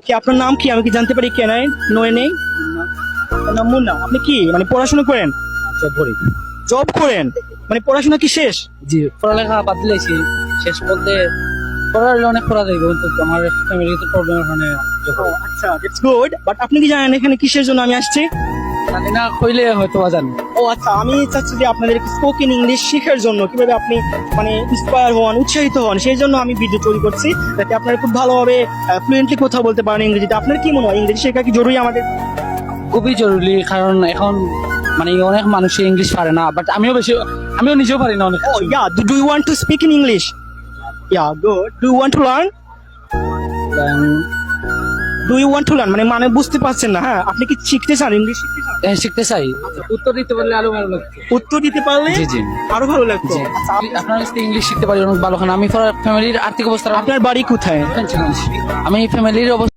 কি আপনার নাম কি, আমি কি জানতে পারি? কেন নো নেই? আপনার নাম মুন্না। আপনি কি মানে পড়াশোনা করেন? জব করি। জব করেন? মানে পড়াশোনা কি শেষ? জি, পড়ালেখা বাদ দিয়েছি। শেষ বলতে পড়ার অনেক পড়া যাইব, কিন্তু আমার ফ্যামিলিতে প্রবলেমের কারণে আচ্ছা, ইটস গুড। বাট আপনি কি জানেন এখানে কিসের জন্য আমি আসছি? জানি না, কইলে হয়তো জানি। ও আচ্ছা, আমি চাচ্ছি যে আপনাদের স্পোকেন ইংলিশ শেখার জন্য কিভাবে আপনি মানে ইন্সপায়ার হন, উৎসাহিত হন, সেই জন্য আমি ভিডিও তৈরি করছি, যাতে আপনারা খুব ভালোভাবে ফ্লুয়েন্টলি কথা বলতে পারেন ইংরেজিতে। আপনার কি মনে হয় ইংরেজি শেখা কি জরুরি আমাদের? খুবই জরুরি, কারণ এখন মানে অনেক মানুষ ইংলিশ পারে না, বাট আমিও নিজেও পারি না অনেক। Oh yeah, do you want to speak in English? Yeah, good. Do you want to learn? Do you want to learn মানে মানে বুঝতে পারছেন না? হ্যাঁ, আপনি কি শিখতে চান, ইংলিশ শিখতে চান? শিখতে চাই। উত্তর দিতে পারলে আরো ভালো লাগতো। উত্তর দিতে পারলে জি জি আরো ভালো লাগতো। জি। আচ্ছা, আপনার কাছে ইংলিশ শিখতে পারি অনেক ভালো, কারণ আমি ফ্যামিলির আর্থিক অবস্থা আপনার বাড়ি কোথায়? আমি ফ্যামিলির অবস্থা